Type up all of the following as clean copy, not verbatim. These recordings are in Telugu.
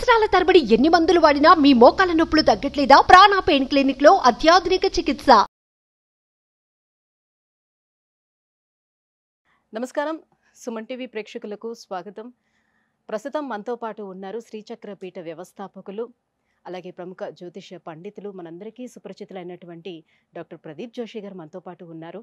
సంవత్సరాల తరబడి ఎన్ని మందులు వాడినా మీ మోకాల నొప్పులు తగ్గట్లేదా? ప్రాణ పెయిన్ క్లినిక్ లో అత్యాధునిక చికిత్స. నమస్కారం, సుమన్ టీవీ ప్రేక్షకులకు స్వాగతం. ప్రస్తుతం మనతో పాటు ఉన్నారు శ్రీచక్ర పీఠ వ్యవస్థాపకులు, అలాగే ప్రముఖ జ్యోతిష్య పండితులు, మనందరికీ సుపరిచితులైనటువంటి డాక్టర్ ప్రదీప్ జోషి గారు మనతో పాటు ఉన్నారు.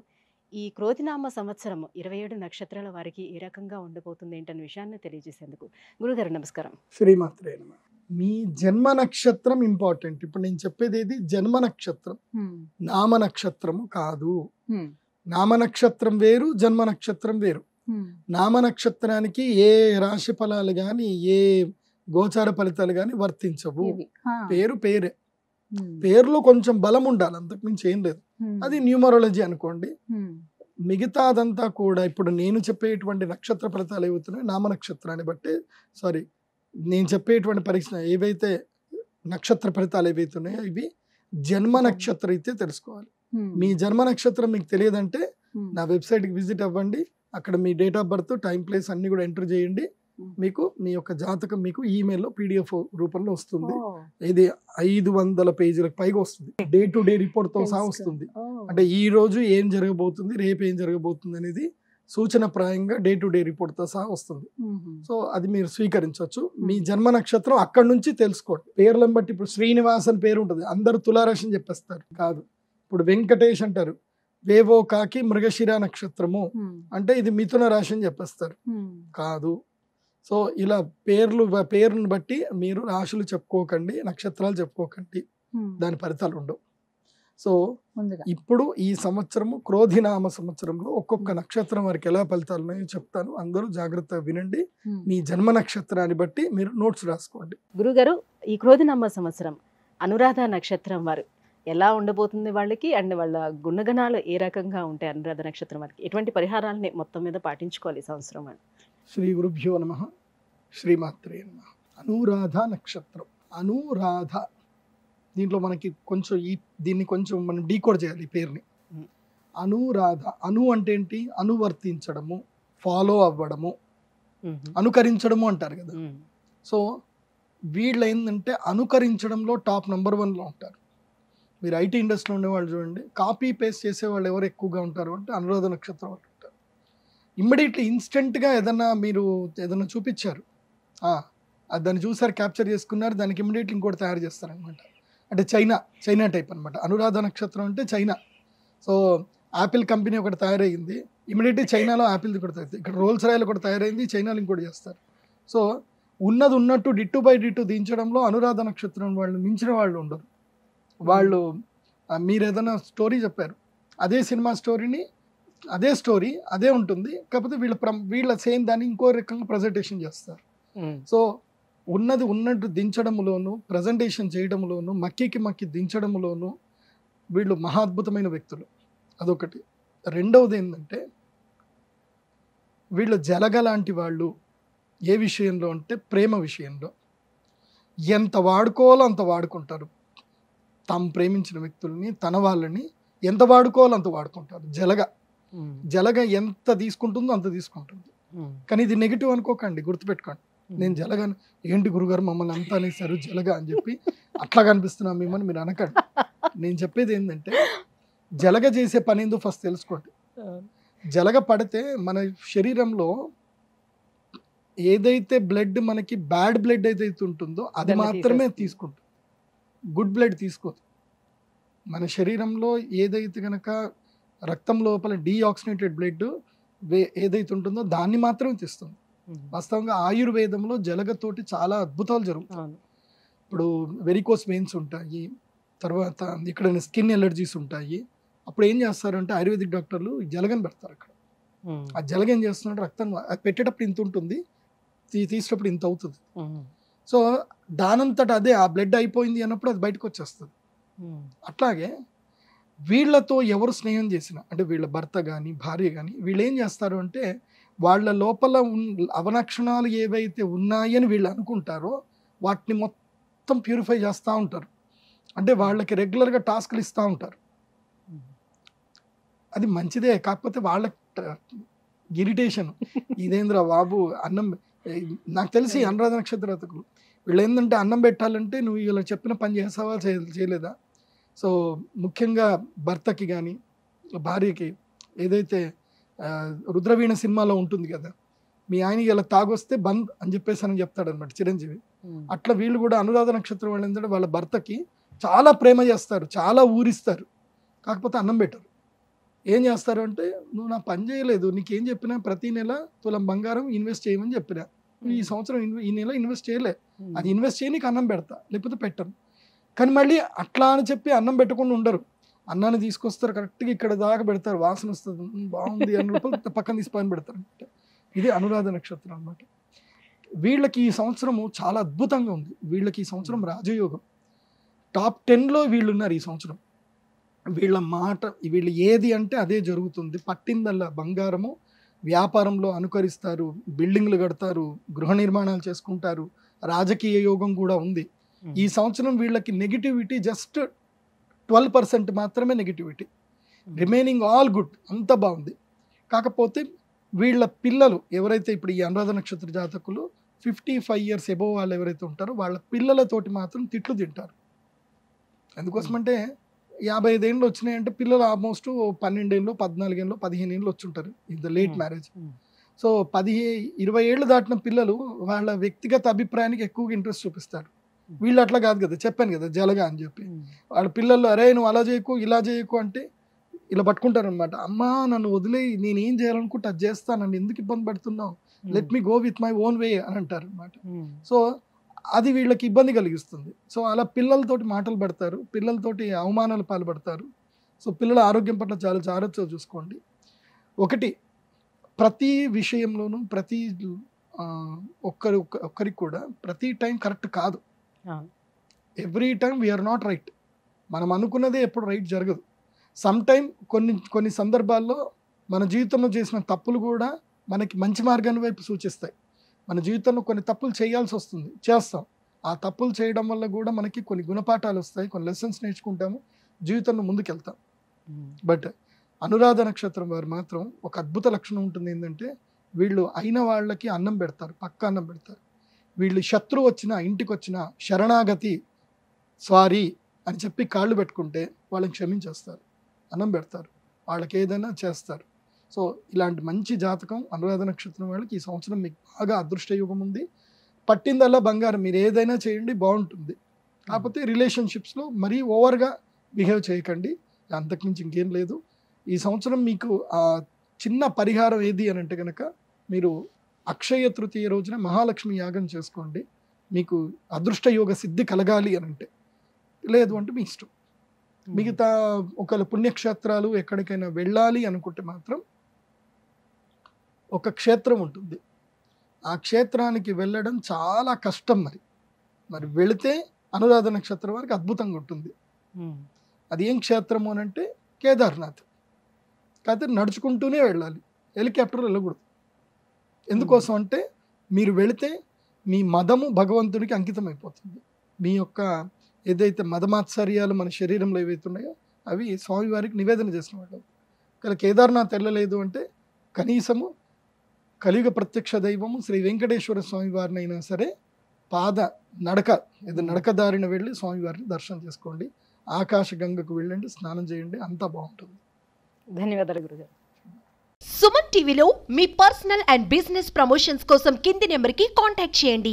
ఈ క్రోధినామ సంవత్సరం 27 నక్షత్రాల వారికి ఏ రకంగా ఉండబోతుంది ఏంటనే విషయాన్ని తెలియజేసేందుకు గురుగారు నమస్కారం. శ్రీమాత్రే నమః. మీ జన్మ నక్షత్రం ఇంపార్టెంట్. ఇప్పుడు నేను చెప్పేది ఏది జన్మ నక్షత్రం, నామ నక్షత్రము కాదు. నామ నక్షత్రం వేరు, జన్మ నక్షత్రం వేరు. నామ నక్షత్రానికి ఏ రాశి ఫలాలు గాని ఏ గోచార ఫలితాలు గాని వర్తించవు. పేరు పేరే, పేరులో కొంచెం బలం ఉండాలి, అంతకుమించి ఏం లేదు. అది న్యూమరాలజీ అనుకోండి. మిగతాదంతా కూడా ఇప్పుడు నేను చెప్పేటువంటి నక్షత్ర ఫలితాలు ఏవవుతున్నాయి నామ నక్షత్రాన్ని బట్టి, నేను చెప్పేటువంటి పరీక్ష ఏవైతే నక్షత్ర ఫలితాలు ఏవైతున్నాయో ఇవి జన్మ నక్షత్రం అయితే తెలుసుకోవాలి. మీ జన్మ నక్షత్రం మీకు తెలియదంటే నా వెబ్సైట్కి విజిట్ అవ్వండి. అక్కడ మీ date of birth, time, place అన్ని కూడా ఎంటర్ చేయండి. మీకు మీ యొక్క జాతకం మీకు ఈమెయిల్లో PDF రూపంలో వస్తుంది. ఇది 500 పేజీలకు పైగా వస్తుంది. డే టు డే రిపోర్ట్తో సహా వస్తుంది. అంటే ఈ రోజు ఏం జరగబోతుంది, రేపు ఏం జరగబోతుంది అనేది సూచన ప్రాయంగా డే టు డే రిపోర్ట్తో సహా వస్తుంది. సో అది మీరు స్వీకరించవచ్చు. మీ జన్మ నక్షత్రం అక్కడి నుంచి తెలుసుకోండి. పేర్లను బట్టి ఇప్పుడు శ్రీనివాస్ అని పేరు ఉంటుంది, అందరూ తులారాశి అని చెప్పేస్తారు. కాదు. ఇప్పుడు వెంకటేష్ అంటారు, వేవో కాకి మృగశిర నక్షత్రము అంటే ఇది మిథున రాశి అని చెప్పేస్తారు. కాదు. సో ఇలా పేరును బట్టి మీరు రాశులు చెప్పుకోకండి, నక్షత్రాలు చెప్పుకోకండి, దాని ఫలితాలు ఉండవు. సో ఇప్పుడు ఈ సంవత్సరము క్రోధినామ సంవత్సరంలో ఒక్కొక్క నక్షత్రం వారికి ఎలా ఫలితాలు ఉన్నాయో చెప్తాను. అందరూ జాగ్రత్తగా వినండి. మీ జన్మ నక్షత్రాన్ని బట్టి మీరు నోట్స్ రాసుకోండి. గురుగారు, ఈ క్రోధినామ సంవత్సరం అనురాధ నక్షత్రం వారు ఎలా ఉండబోతుంది వాళ్ళకి, అండ్ వాళ్ళ గుణగణాలు ఏ రకంగా ఉంటాయి? అనురాధ నక్షత్రం వారికి ఎటువంటి పరిహారాలని మొత్తం మీద పాటించుకోవాలి ఈ సంవత్సరం అని? శ్రీ గురుభ్యో నమః. శ్రీమాత్రే నమః. అనురాధ నక్షత్రం. అనురాధ, దీంట్లో మనకి కొంచెం దీన్ని కొంచెం మనం డీకోడ్ చేయాలి ఈ పేరుని. అనురాధ, అను అంటే ఏంటి? అనువర్తించడము, ఫాలో అవ్వడము, అనుకరించడము అంటారు కదా. సో వీళ్ళు ఏంటంటే అనుకరించడంలో టాప్ నెంబర్ 1లో ఉంటారు. మీరు IT ఇండస్ట్రీలో ఉండేవాళ్ళు చూడండి, కాపీ పేస్ట్ చేసేవాళ్ళు ఎవరు ఎక్కువగా ఉంటారు అంటే అనురాధ నక్షత్రం వాళ్ళు ఉంటారు. ఇమ్మీడియట్లీ ఇన్స్టెంట్గా మీరు ఏదైనా చూపించారు, దాన్ని చూసారు, క్యాప్చర్ చేసుకున్నారు, దానికి ఇమ్మీడియట్లీ ఇంకోటి తయారు చేస్తారనమాట. అంటే చైనా టైప్ అనమాట. అనురాధ నక్షత్రం అంటే చైనా. సో యాపిల్ కంపెనీ ఒకటి తయారైంది, ఇమ్మీడియట్లీ చైనాలో యాపిల్ది కూడా తయారైంది. ఇక్కడ రోల్స్ రాయల్ కూడా తయారైంది, చైనాలో ఇంకోటి చేస్తారు. సో ఉన్నది ఉన్నట్టు డిట్టు బై డిట్టు దించడంలో అనురాధ నక్షత్రం వాళ్ళు మించిన వాళ్ళు ఉండరు. వాళ్ళు మీరు ఏదైనా స్టోరీ చెప్పారు, అదే సినిమా స్టోరీని అదే ఉంటుంది, కాకపోతే వీళ్ళ సేమ్ దాన్ని ఇంకో రకంగా ప్రజెంటేషన్ చేస్తారు. సో ఉన్నది ఉన్నట్టు దించడంలోను, ప్రజెంటేషన్ చేయడంలోను, మక్కి దించడంలోను వీళ్ళు మహా అద్భుతమైన వ్యక్తులు. అదొకటి. రెండవది ఏంటంటే వీళ్ళు జలగ లాంటి వాళ్ళు. ఏ విషయంలో అంటే ప్రేమ విషయంలో ఎంత వాడుకోవాలో అంత వాడుకుంటారు. తాము ప్రేమించిన వ్యక్తుల్ని, తన వాళ్ళని ఎంత వాడుకోవాలో అంత వాడుకుంటారు. జలగ ఎంత తీసుకుంటుందో అంత తీసుకుంటుంది. కానీ ఇది నెగిటివ్ అనుకోకండి, గుర్తుపెట్టుకోండి. నేను జలగ ఏంటి గురుగారు మమ్మల్ని అంతా అనేసారు జలగ అని చెప్పి అట్లా కనిపిస్తున్నా మిమ్మల్ని మీరు అనకండి. నేను చెప్పేది ఏంటంటే జలగ చేసే పని ఏందో ఫస్ట్ తెలుసుకోండి. జలగ పడితే మన శరీరంలో ఏదైతే బ్లడ్ మనకి బ్యాడ్ బ్లడ్ ఏదైతే ఉంటుందో అది మాత్రమే తీసుకుంటుంది, గుడ్ బ్లడ్ తీసుకోదు. మన శరీరంలో ఏదైతే కనుక రక్తం లోపల డీఆక్సినేటెడ్ బ్లడ్ ఏదైతే ఉంటుందో దాన్ని మాత్రమే తీస్తుంది. వాస్తవంగా ఆయుర్వేదంలో జలగతోటి చాలా అద్భుతాలు జరుగుతాయి. ఇప్పుడు వెరికోస్ వెయిన్స్ ఉంటాయి, తర్వాత ఇక్కడ స్కిన్ ఎలర్జీస్ ఉంటాయి. అప్పుడు ఏం చేస్తారంటే ఆయుర్వేదిక్ డాక్టర్లు జలగని పెడతారు అక్కడ. ఆ జలగ ఏం చేస్తున్నట్టు రక్తం అది పెట్టేటప్పుడు ఇంత ఉంటుంది, తీసేటప్పుడు ఇంత అవుతుంది. సో దానంతట అదే ఆ బ్లడ్ అయిపోయింది అన్నప్పుడు అది బయటకు వచ్చేస్తుంది. అట్లాగే వీళ్ళతో ఎవరు స్నేహం చేసినా, అంటే వీళ్ళ భర్త కానీ భార్య కానీ, వీళ్ళు ఏం చేస్తారు అంటే వాళ్ళ లోపల అవలక్షణాలు ఏవైతే ఉన్నాయని వీళ్ళు అనుకుంటారో వాటిని మొత్తం ప్యూరిఫై చేస్తూ ఉంటారు. అంటే వాళ్ళకి రెగ్యులర్గా టాస్క్లు ఇస్తూ ఉంటారు. అది మంచిదే, కాకపోతే వాళ్ళ ఇరిటేషన్ ఇదేంద్రా బాబు అన్నం. నాకు తెలిసి అనురాధ నక్షత్రతకు వీళ్ళు ఏంటంటే అన్నం పెట్టాలంటే నువ్వు ఇలా చెప్పిన పని చేసావా చేయలేదా. సో ముఖ్యంగా భర్తకి కానీ భార్యకి ఏదైతే రుద్రవీణ సినిమాలో ఉంటుంది కదా, మీ ఆయన ఇలా తాగొస్తే బంద్ అని చెప్పేసి చెప్తాడనమాట చిరంజీవి. అట్లా వీళ్ళు కూడా అనురాధ నక్షత్రం వాళ్ళు ఏంటంటే వాళ్ళ భర్తకి చాలా ప్రేమ చేస్తారు, చాలా ఊరిస్తారు, కాకపోతే అన్నం పెట్టరు. ఏం చేస్తారు అంటే, నువ్వు నా పని చేయలేదు, నీకేం చెప్పినా ప్రతి నెల తులం బంగారం ఇన్వెస్ట్ చేయమని చెప్పినా, ఈ సంవత్సరం ఈ నెల ఇన్వెస్ట్ చేయలే, అది ఇన్వెస్ట్ చేయి నీకు అన్నం పెడతా, లేకపోతే పెట్టను. కానీ మళ్ళీ అట్లా అని చెప్పి అన్నం పెట్టకుండా ఉండరు, అన్నాన్ని తీసుకొస్తారు కరెక్ట్గా ఇక్కడ దాకా పెడతారు, వాసన వస్తుంది బాగుంది అన్నప్పుడు పక్కన తీసి పైన పెడతారు అనమాట. ఇది అనురాధ నక్షత్రం అనమాట. వీళ్ళకి ఈ సంవత్సరము చాలా అద్భుతంగా ఉంది. వీళ్ళకి ఈ సంవత్సరం రాజయోగం, టాప్ 10లో వీళ్ళు ఉన్నారు ఈ సంవత్సరం. వీళ్ళ మాట, వీళ్ళు ఏది అంటే అదే జరుగుతుంది. పట్టిందల్లా బంగారము, వ్యాపారంలో అనుకరిస్తారు, బిల్డింగ్లు కడతారు, గృహ నిర్మాణాలు చేసుకుంటారు, రాజకీయ యోగం కూడా ఉంది. ఈ సంవత్సరం వీళ్ళకి నెగిటివిటీ జస్ట్ 12% మాత్రమే నెగిటివిటీ, రిమైనింగ్ ఆల్ గుడ్, అంత బాగుంది. కాకపోతే వీళ్ళ పిల్లలు ఎవరైతే ఇప్పుడు ఈ అనురాధ నక్షత్ర జాతకులు 55 years ఎబోవ్ వాళ్ళు ఎవరైతే ఉంటారో వాళ్ళ పిల్లలతోటి మాత్రం తిట్లు తింటారు. ఎందుకోసమంటే 55 ఏళ్ళు వచ్చినాయంటే పిల్లలు ఆల్మోస్ట్ 12 ఏళ్ళు 14 ఏళ్ళు 15 ఏళ్ళు వచ్చి ఉంటారు, ఇది లేట్ మ్యారేజ్. సో 20 ఏళ్ళు దాటిన పిల్లలు వాళ్ళ వ్యక్తిగత అభిప్రాయానికి ఎక్కువగా ఇంట్రెస్ట్ చూపిస్తారు. వీళ్ళు అట్లా కాదు కదా, చెప్పాను కదా జలగా అని చెప్పి. వాళ్ళ పిల్లలు అరే నువ్వు అలా చేయకు ఇలా చేయకు అంటే ఇలా పట్టుకుంటారు అనమాట. అమ్మా నన్ను వదిలే, నేను ఏం చేయాలనుకుంటే అది చేస్తాను, నన్ను ఎందుకు ఇబ్బంది పెడుతున్నావు, let me go with my own way అని అంటారు అనమాట. సో అది వీళ్ళకి ఇబ్బంది కలిగిస్తుంది. సో అలా పిల్లలతోటి మాటలు పడతారు, పిల్లలతోటి అవమానాలు పాల్పడతారు. సో పిల్లల ఆరోగ్యం పట్ల చాలా జాగ్రత్తగా చూసుకోండి. ఒకటి, ప్రతి విషయంలోనూ ప్రతి ఒక్కరికి కూడా ప్రతి టైం కరెక్ట్ కాదు. Every time we are not right. మనం అనుకున్నదే ఎప్పుడు రైట్ జరగదు. సమ్ టైం కొన్ని సందర్భాల్లో మన జీవితంలో చేసిన తప్పులు కూడా మనకి మంచి మార్గాన్ని వైపు సూచిస్తాయి. మన జీవితంలో కొన్ని తప్పులు చేయాల్సి వస్తుంది, చేస్తాం. ఆ తప్పులు చేయడం వల్ల కూడా మనకి కొన్ని గుణపాఠాలు వస్తాయి, కొన్ని లెసన్స్ నేర్చుకుంటాము, జీవితంలో ముందుకెళ్తాం. బట్ అనురాధ నక్షత్రం వారు మాత్రం ఒక అద్భుత లక్షణం ఉంటుంది, ఏంటంటే వీళ్ళు అయిన వాళ్ళకి అన్నం పెడతారు, పక్క అన్నం పెడతారు. వీళ్ళు శత్రువు వచ్చినా ఇంటికి వచ్చినా శరణాగతి స్వారీ అని చెప్పి కాళ్ళు పెట్టుకుంటే వాళ్ళని క్షమించేస్తారు, అన్నం పెడతారు, వాళ్ళకి ఏదైనా చేస్తారు. సో ఇలాంటి మంచి జాతకం అనురాధ నక్షత్రం వాళ్ళకి ఈ సంవత్సరం మీకు బాగా అదృష్టయోగం ఉంది. పట్టిందల్లా బంగారం, మీరు ఏదైనా చేయండి బాగుంటుంది. కాకపోతే రిలేషన్షిప్స్లో మరీ ఓవర్గా బిహేవ్ చేయకండి, అంతకుమించి ఇంకేం లేదు. ఈ సంవత్సరం మీకు చిన్న పరిహారం ఏది అని అంటే కనుక, మీరు అక్షయ తృతీయ రోజున మహాలక్ష్మి యాగం చేసుకోండి, మీకు అదృష్టయోగ సిద్ధి కలగాలి అని అంటే. లేదు అంటే మీ ఇష్టం. మిగతా ఒకవేళ పుణ్యక్షేత్రాలు ఎక్కడికైనా వెళ్ళాలి అనుకుంటే మాత్రం ఒక క్షేత్రం ఉంటుంది, ఆ క్షేత్రానికి వెళ్ళడం చాలా కష్టం. మరి వెళితే అనురాధ నక్షత్రం వారికి అద్భుతంగా ఉంటుంది. అది ఏం క్షేత్రము అని అంటే కేదార్నాథ్. కాకపోతే నడుచుకుంటూనే వెళ్ళాలి, హెలికాప్టర్ వెళ్ళకూడదు. ఎందుకోసం అంటే మీరు వెళితే మీ మదము భగవంతుడికి అంకితం అయిపోతుంది. మీ యొక్క ఏదైతే మదమాత్సర్యాలు మన శరీరంలో ఏవైతే ఉన్నాయో అవి స్వామివారికి నివేదన చేసిన వాళ్ళు. కానీ కేదార్నాథ్ వెళ్ళలేదు అంటే కనీసము కలియుగ ప్రత్యక్ష దైవము శ్రీ వెంకటేశ్వర స్వామి వారిని అయినా సరే నడకదారిన వెళ్ళి స్వామివారిని దర్శనం చేసుకోండి. ఆకాశ గంగకు వెళ్ళండి, స్నానం చేయండి, అంతా బాగుంటుంది. ధన్యవాదాలు గురుగారు. సుమన్ టీవీలో మీ పర్సనల్ అండ్ బిజినెస్ ప్రమోషన్స్ కోసం కింది నెంబర్కి కాంటాక్ట్ చేయండి.